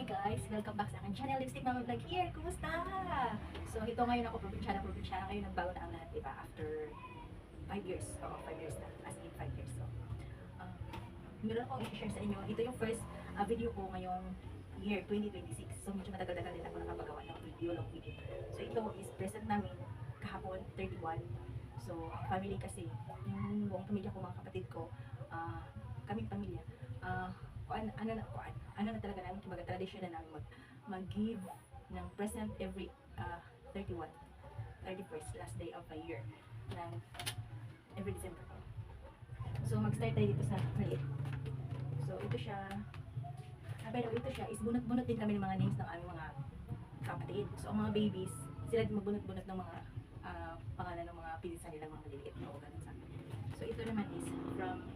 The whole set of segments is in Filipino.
guys! Welcome back sa akin channel, Lipstick Mama Vlog here. Kumusta? So ito ngayon ako, probinsya na ngayon, nagbago na ang lahat, diba? After 5 years. Oo, 5 years na. As in 5 years. So, meron akong i-share sa inyo. Ito yung first video ko ngayong year 2026. So medyo matagal-tagal din ako nakapagawa ng video, long video. So ito is present namin kahapon, 31. So family kasi, yung buong pamilya ko, mga kapatid ko, kaming pamilya, ano na talaga namin, kumbaga tradition na namin mag-give ng present every 31, 31st, last day of the year, ng every December. So mag-start tayo dito sa maliit. So ito siya, by the way, ito siya is bunot-bunot din kami ng mga names ng aming mga kapatid. So ang mga babies, sila din magbunot-bunot ng mga pangalan ng mga pinsan nilang mga maliliit na ganun sa akin. So ito naman is from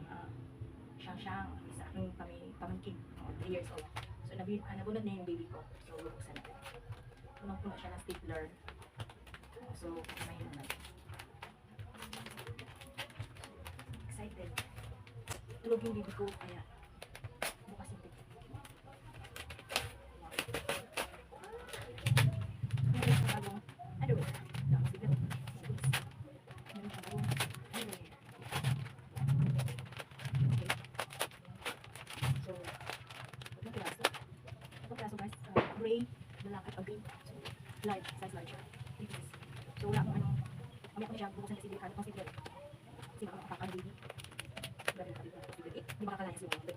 Shang, sa aking pamangkin, 3 years old. So nabunod na yung baby ko. So bubuksan natin. Punong-puno siya ng stapler. So kumain naman. Excited. Tulog yung baby ko, kaya bukas yung baby. Meron siya bagong underwear. Tapos dito. Meron siya bagong underwear. So, itong piraso. Itong piraso guys, gray, black at green. So, large, size large. So, wala akong ano, mamaya ko na siya bubuksan kasi delikado itong stapler. Kasi baka makakaka-baby. Grabe yung kapit na stapler. Hindi makakalayas yung mga.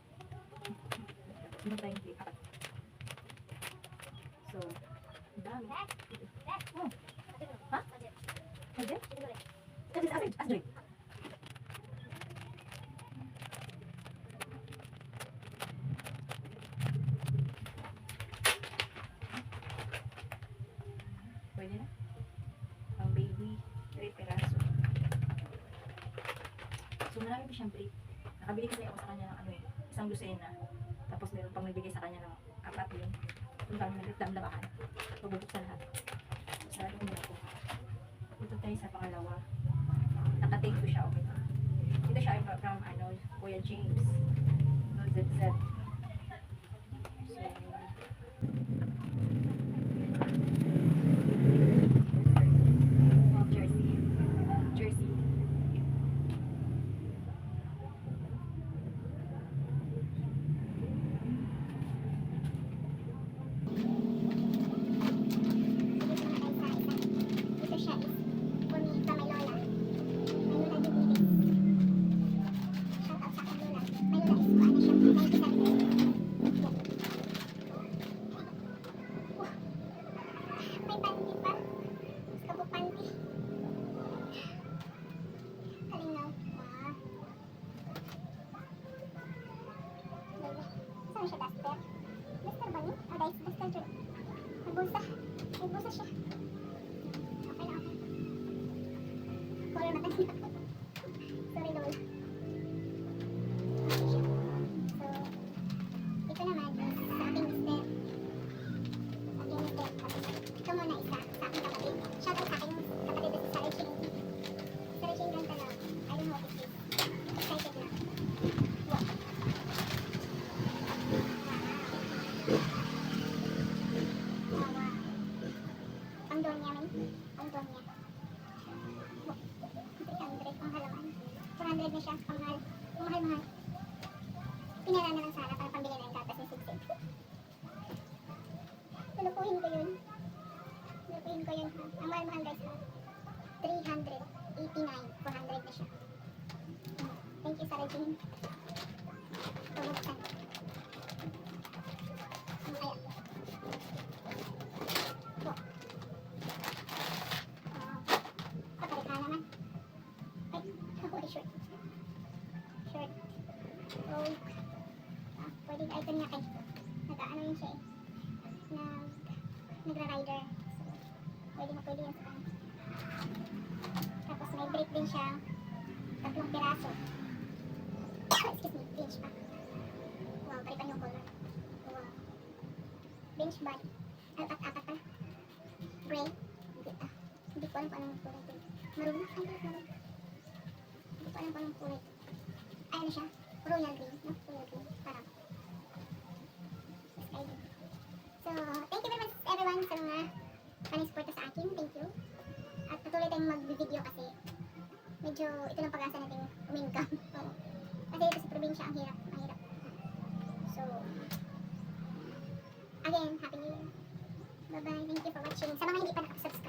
Hindi tayong apat. So, dami. Oh. Ha? Pwede? Kasi sa Asdre. Pwede na. Ang baby, 3 peraso. So marami pa siyang break. Nakabili kasi ako sa kanya ng isang dosena. Tapos meron pang nagbigay sa kanya ng 4 yun. Kung kami nagdamdamahan. Pabubuksan lahat. Sarado ko muna po. Ito tayo sa pangalawa. Nakatake ko siya. Okay. Ito siya from Kuya James. ZZ. So, Jersey. Ito siya is bonita may lola. May lola din. Shout out sa akin lola. May lola is paano siya? 97. May panty pa. Kabuk panty. Kalinaw. Saan siya duster? Duster ba niya? Ah, guys, duster siya. May bulsa. May bulsa siya. Okay lang, okay. Color na tayo. Sorry, Lola. Okay siya. So, ito naman is sa aking mister. Sa aking mister. Ito muna isa sa aking kapatid. Shout out sa aking kapatid na si Sarah Ching. Sarah Ching lang talaga. I don't know what it is. Excited na. Wow. Ang donya man. Ang donya. 300 ang halaman. 400 na siya. Ang mahal. Ang mahal-mahal. Pinala na lang sana para pambili na yung gatas ni Sigsig. Lulukuhin ko yun. Lulukuhin ko yun ha. Ang mahal-mahal guys ha. 389. 400 na siya. Thank you Sarah Jane. Pabuksan. Ano kaya? Kapalik naman. Ay, ako ay short. Short. Oh. Pwede item niya kay. Nag-ano yun siya eh. Nagra-rider. So, pwede yan sa kanya. Tapos may brick din siya. 3 piraso. Excuse me, bench pa. Wow, paripan yung color. Wow. Bench body. Apat pala. Gray. Hindi ko alam kung anong kulay ito. Maroon na. Hindi ko alam kung anong kulay. Ay, ano siya? Royal green. No? Royal green. Parang. Sky green. everyone sa mga kanisuporta sa akin. Thank you. At patuloy tayong mag-video kasi medyo ito lang pag-asa natin umingkam. Oo. Kasi dito sa probinsya ang hirap. Ang hirap. So, again, Happy New Year. Bye-bye. Thank you for watching. Sa mga hindi pa nakasubscribe,